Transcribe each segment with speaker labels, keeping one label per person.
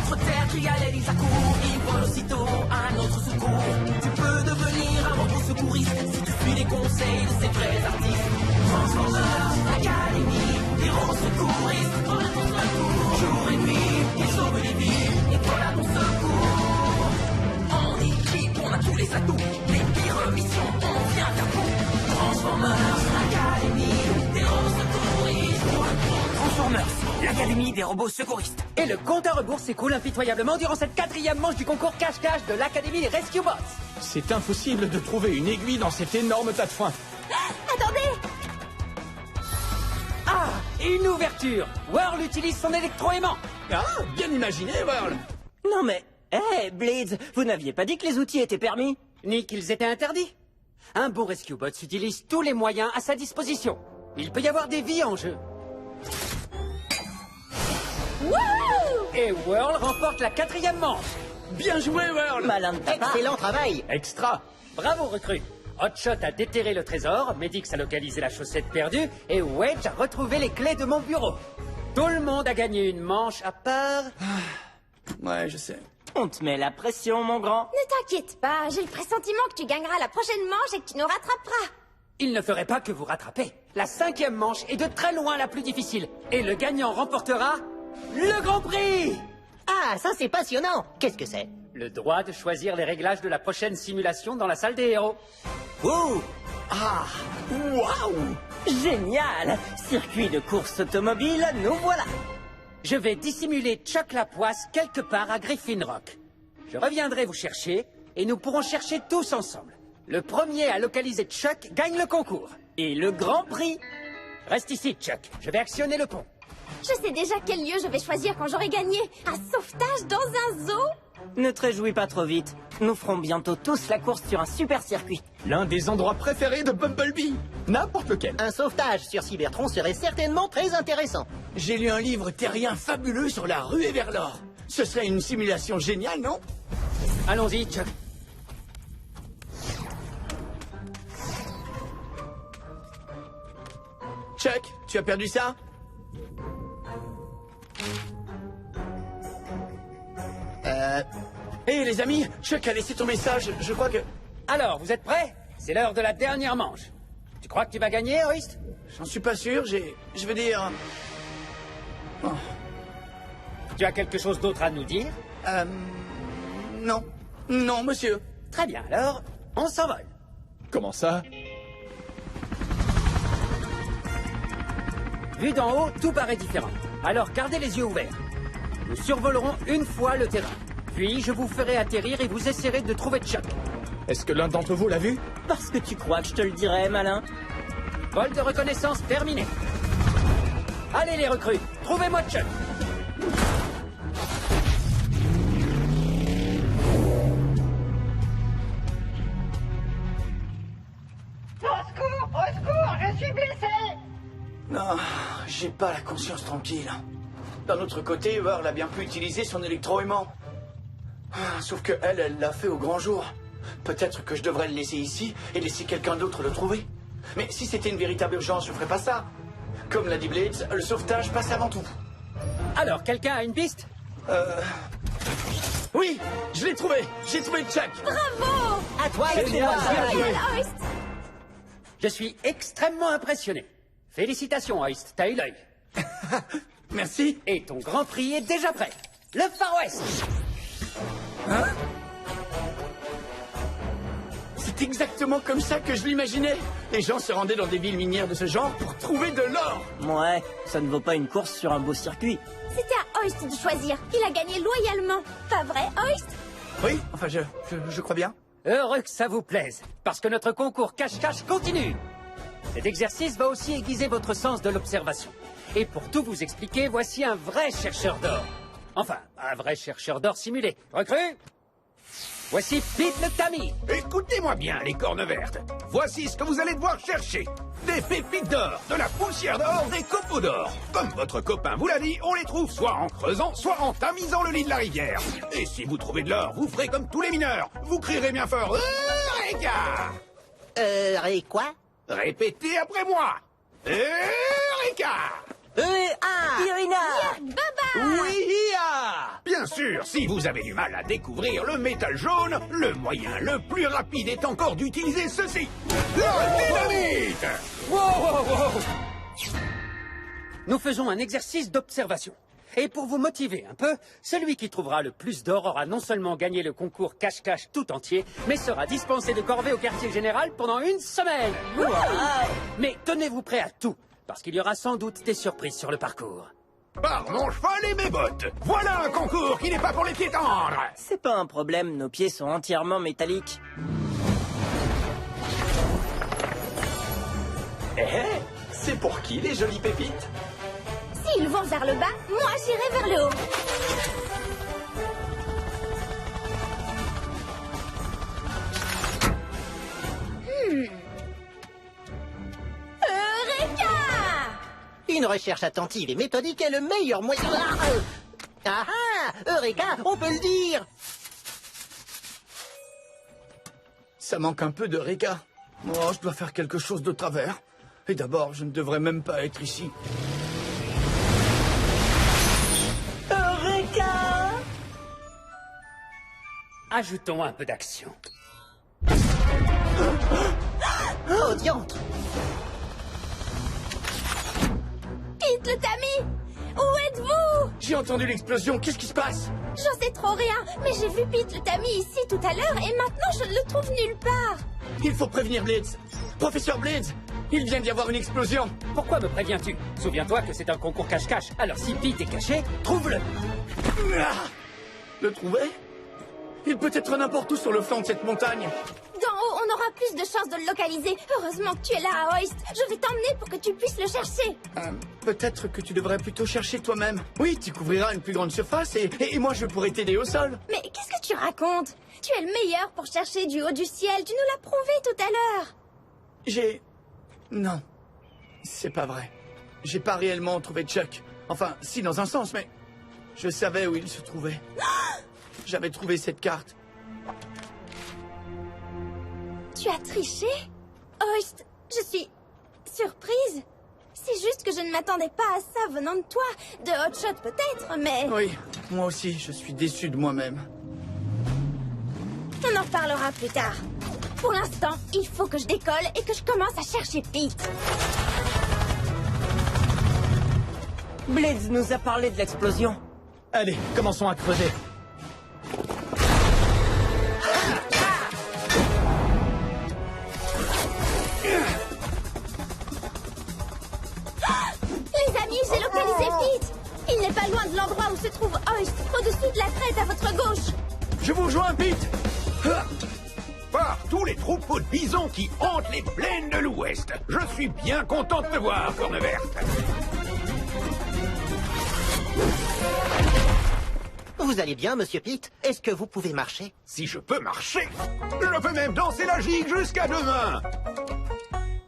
Speaker 1: Contre-terre, crie à l'aide, ils accourent. Ils volent aussitôt à notre secours. Tu peux devenir un robot secouriste si tu suis les conseils de ces vrais artistes. Transformers, Académie, héros secouristes. Prends la ton secours, jour et nuit, ils sauvent les vies. Et voilà ton secours. En équipe, on a tous les atouts. Les pires missions, on vient à bout. Transformers, Académie, héros secouristes.
Speaker 2: Transformers, l'Académie des robots secouristes.
Speaker 3: Et le compte à rebours s'écoule impitoyablement durant cette 4e manche du concours cache-cache de l'Académie des Rescue Bots.
Speaker 4: C'est impossible de trouver une aiguille dans cet énorme tas de foin.
Speaker 5: Attendez!
Speaker 3: Ah, une ouverture. Whirl utilise son électroaimant.
Speaker 4: Ah, bien imaginé, Whirl.
Speaker 2: Non mais, hé, Blades, vous n'aviez pas dit que les outils étaient permis?
Speaker 3: Ni qu'ils étaient interdits. Un bon Rescue Bot utilise tous les moyens à sa disposition. Il peut y avoir des vies en jeu.
Speaker 5: Wouhou!
Speaker 3: Et Whirl remporte la 4e manche.
Speaker 4: Bien joué, Whirl.
Speaker 2: Malin de ta part.
Speaker 6: Excellent travail.
Speaker 4: Extra.
Speaker 3: Bravo, recrue. Hotshot a déterré le trésor, Medix a localisé la chaussette perdue, et Wedge a retrouvé les clés de mon bureau. Tout le monde a gagné une manche à part...
Speaker 4: Ouais, je sais.
Speaker 2: On te met la pression, mon grand.
Speaker 5: Ne t'inquiète pas, j'ai le pressentiment que tu gagneras la prochaine manche et que tu nous rattraperas.
Speaker 3: Il ne ferait pas que vous rattrapez. La 5e manche est de très loin la plus difficile. Et le gagnant remportera le Grand Prix!
Speaker 6: Ah, ça c'est passionnant. Qu'est-ce que c'est?
Speaker 3: Le droit de choisir les réglages de la prochaine simulation dans la salle des héros.
Speaker 2: Ouh! Ah! Waouh! Génial! Circuit de course automobile, nous voilà!
Speaker 3: Je vais dissimuler Chuck Lapoisse quelque part à Griffin Rock. Je reviendrai vous chercher et nous pourrons chercher tous ensemble. Le premier à localiser Chuck gagne le concours.
Speaker 2: Et le Grand Prix?
Speaker 3: Reste ici, Chuck. Je vais actionner le pont.
Speaker 5: Je sais déjà quel lieu je vais choisir quand j'aurai gagné. Un sauvetage dans un zoo?
Speaker 2: Ne te réjouis pas trop vite. Nous ferons bientôt tous la course sur un super circuit.
Speaker 4: L'un des endroits préférés de Bumblebee. N'importe lequel.
Speaker 6: Un sauvetage sur Cybertron serait certainement très intéressant.
Speaker 4: J'ai lu un livre terrien fabuleux sur la ruée vers l'or. Ce serait une simulation géniale, non?
Speaker 3: Allons-y, Chuck.
Speaker 4: Chuck, tu as perdu ça? Hé, les amis, Chuck a laissé ton message. Je crois que...
Speaker 3: Alors, vous êtes prêts? C'est l'heure de la dernière manche. Tu crois que tu vas gagner, Hoist?
Speaker 4: J'en suis pas sûr, je veux dire... Oh.
Speaker 3: Tu as quelque chose d'autre à nous dire?
Speaker 4: Non. Non, monsieur.
Speaker 3: Très bien, alors, on s'envole.
Speaker 4: Comment ça?
Speaker 3: Vu d'en haut, tout paraît différent. Alors gardez les yeux ouverts. Nous survolerons une fois le terrain. Puis je vous ferai atterrir et vous essaierez de trouver Chuck.
Speaker 4: Est-ce que l'un d'entre vous l'a vu?
Speaker 2: Parce que tu crois que je te le dirais, malin?
Speaker 3: Vol de reconnaissance terminé. Allez les recrues, trouvez-moi Chuck.
Speaker 7: Au secours, je suis blessé!
Speaker 4: Non, j'ai pas la conscience tranquille. D'un autre côté, Whirl a bien pu utiliser son électroaimant. Sauf que elle l'a fait au grand jour. Peut-être que je devrais le laisser ici et laisser quelqu'un d'autre le trouver. Mais si c'était une véritable urgence, je ferais pas ça. Comme l'a dit Blades, le sauvetage passe avant tout.
Speaker 3: Alors, quelqu'un a une piste?
Speaker 4: Oui, je l'ai trouvé. J'ai trouvé Chuck.
Speaker 5: Bravo!
Speaker 6: À toi,
Speaker 5: Génial, Hoist!
Speaker 3: Je suis extrêmement impressionné. Félicitations, Hoist, t'as eu l'œil.
Speaker 4: Merci.
Speaker 3: Et ton Grand Prix est déjà prêt. Le Far West.
Speaker 4: Hein? C'est exactement comme ça que je l'imaginais. Les gens se rendaient dans des villes minières de ce genre pour trouver de l'or.
Speaker 2: Ouais, ça ne vaut pas une course sur un beau circuit.
Speaker 5: C'était à Hoist de choisir. Il a gagné loyalement. Pas vrai, Hoist?
Speaker 4: Oui, enfin, je crois bien.
Speaker 3: Heureux que ça vous plaise, parce que notre concours cache-cache continue. Cet exercice va aussi aiguiser votre sens de l'observation. Et pour tout vous expliquer, voici un vrai chercheur d'or. Enfin, un vrai chercheur d'or simulé. Recrue? Voici Pete le Tamis.
Speaker 8: Écoutez-moi bien, les cornes vertes. Voici ce que vous allez devoir chercher. Des pépites d'or, de la poussière d'or, des copeaux d'or. Comme votre copain vous l'a dit, on les trouve soit en creusant, soit en tamisant le lit de la rivière. Et si vous trouvez de l'or, vous ferez comme tous les mineurs. Vous crierez bien fort « Eureka !»
Speaker 6: Et quoi?
Speaker 8: Répétez après moi. « Eureka !»
Speaker 2: Irina!
Speaker 5: Baba!
Speaker 4: Oui,
Speaker 8: Bien Bien sûr, si vous avez du mal à découvrir le métal jaune, le moyen le plus rapide est encore d'utiliser ceci. La dynamite!
Speaker 3: Wow, wow, wow. Nous faisons un exercice d'observation. Et pour vous motiver un peu, celui qui trouvera le plus d'or aura non seulement gagné le concours cache-cache tout entier, mais sera dispensé de corvée au quartier général pendant 1 semaine. Wow. Mais tenez-vous prêt à tout, parce qu'il y aura sans doute des surprises sur le parcours.
Speaker 8: Par mon cheval et mes bottes, voilà un concours qui n'est pas pour les pieds tendres.
Speaker 2: C'est pas un problème, nos pieds sont entièrement métalliques.
Speaker 4: C'est pour qui les jolies pépites?
Speaker 5: S'ils vont vers le bas, moi j'irai vers le haut. Eureka!
Speaker 6: Une recherche attentive et méthodique est le meilleur moyen... Ah Eureka, on peut le dire.
Speaker 4: Ça manque un peu de Eureka. Oh, je dois faire quelque chose de travers. Et d'abord, je ne devrais même pas être ici.
Speaker 2: Eureka!
Speaker 3: Ajoutons un peu d'action.
Speaker 6: Oh, diantre.
Speaker 5: Pete le tamis! Où êtes-vous?
Speaker 4: J'ai entendu l'explosion, qu'est-ce qui se passe?
Speaker 5: J'en sais trop rien, mais j'ai vu Pete le tamis ici tout à l'heure et maintenant je ne le trouve nulle part.
Speaker 4: Il faut prévenir Blitz. Professeur Blitz, il vient d'y avoir une explosion.
Speaker 3: Pourquoi me préviens-tu? Souviens-toi que c'est un concours cache-cache. Alors si Pete est caché, trouve-le.
Speaker 4: Ah! Le trouver? Il peut être n'importe où sur le flanc de cette montagne.
Speaker 5: D'en haut, on aura plus de chances de le localiser. Heureusement que tu es là à Hoist. Je vais t'emmener pour que tu puisses le chercher.
Speaker 4: Peut-être que tu devrais plutôt chercher toi-même. Oui, tu couvriras une plus grande surface et moi je pourrais t'aider au sol.
Speaker 5: Mais qu'est-ce que tu racontes? Tu es le meilleur pour chercher du haut du ciel. Tu nous l'as prouvé tout à l'heure.
Speaker 4: Non, c'est pas vrai. J'ai pas réellement trouvé Chuck. Enfin, si, dans un sens, mais je savais où il se trouvait. J'avais trouvé cette carte.
Speaker 5: Tu as triché? Hoist, je suis surprise. C'est juste que je ne m'attendais pas à ça venant de toi. De Hotshot peut-être, mais...
Speaker 4: Oui, moi aussi, je suis déçu de moi-même.
Speaker 5: On en reparlera plus tard. Pour l'instant, il faut que je décolle et que je commence à chercher Pete.
Speaker 2: Blitz nous a parlé de l'explosion.
Speaker 4: Allez, commençons à creuser.
Speaker 5: Les amis, j'ai localisé Pete. Il n'est pas loin de l'endroit où se trouve Hoist, au-dessus de la crête à votre gauche.
Speaker 4: Je vous rejoins, Pete.
Speaker 8: Par tous les troupeaux de bisons qui hantent les plaines de l'Ouest. Je suis bien content de te voir, Corne Verte.
Speaker 6: Vous allez bien, monsieur Pete? Est-ce que vous pouvez marcher?
Speaker 8: Si je peux marcher, je peux même danser la gigue jusqu'à demain.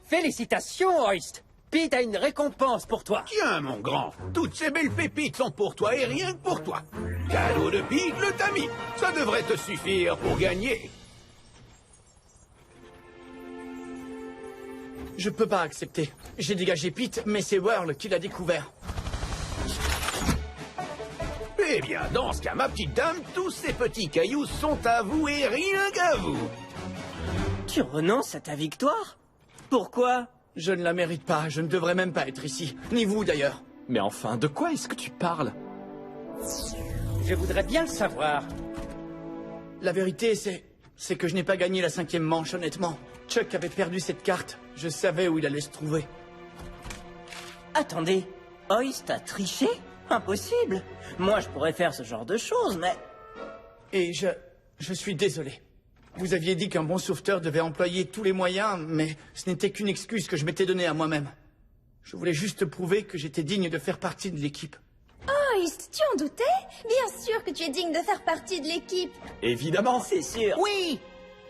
Speaker 3: Félicitations, Hoist. Pete a une récompense pour toi.
Speaker 8: Tiens, mon grand, toutes ces belles pépites sont pour toi et rien que pour toi. Cadeau de Pete le tamis. Ça devrait te suffire pour gagner.
Speaker 4: Je peux pas accepter. J'ai dégagé Pete, mais c'est Whirl qui l'a découvert.
Speaker 8: Eh bien, dans ce cas, ma petite dame, tous ces petits cailloux sont à vous et rien qu'à vous.
Speaker 2: Tu renonces à ta victoire? Pourquoi?
Speaker 4: Je ne la mérite pas, je ne devrais même pas être ici. Ni vous, d'ailleurs.
Speaker 7: Mais enfin, de quoi est-ce que tu parles?
Speaker 3: Je voudrais bien le savoir.
Speaker 4: La vérité, c'est que je n'ai pas gagné la 5e manche, honnêtement. Chuck avait perdu cette carte. Je savais où il allait se trouver.
Speaker 2: Attendez, Hoist a triché? Impossible. Moi, je pourrais faire ce genre de choses, mais...
Speaker 4: Et je suis désolé. Vous aviez dit qu'un bon sauveteur devait employer tous les moyens, mais ce n'était qu'une excuse que je m'étais donnée à moi-même. Je voulais juste prouver que j'étais digne de faire partie de l'équipe.
Speaker 5: Hoist, tu en doutais? Bien sûr que tu es digne de faire partie de l'équipe.
Speaker 7: Évidemment.
Speaker 2: C'est sûr.
Speaker 6: Oui!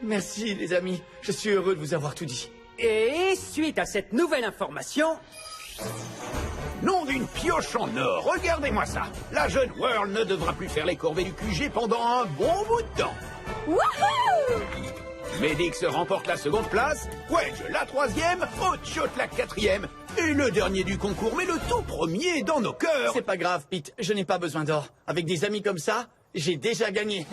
Speaker 4: Merci, les amis. Je suis heureux de vous avoir tout dit.
Speaker 3: Et suite à cette nouvelle information...
Speaker 8: Nom d'une pioche en or, regardez-moi ça. La jeune Whirl ne devra plus faire les corvées du QG pendant un bon bout de temps.
Speaker 5: Wouhou!
Speaker 8: Medix remporte la 2e place, Wedge la 3e, Hotshot la 4e, et le dernier du concours, mais le tout premier dans nos cœurs.
Speaker 4: C'est pas grave, Pete. Je n'ai pas besoin d'or. Avec des amis comme ça, j'ai déjà gagné.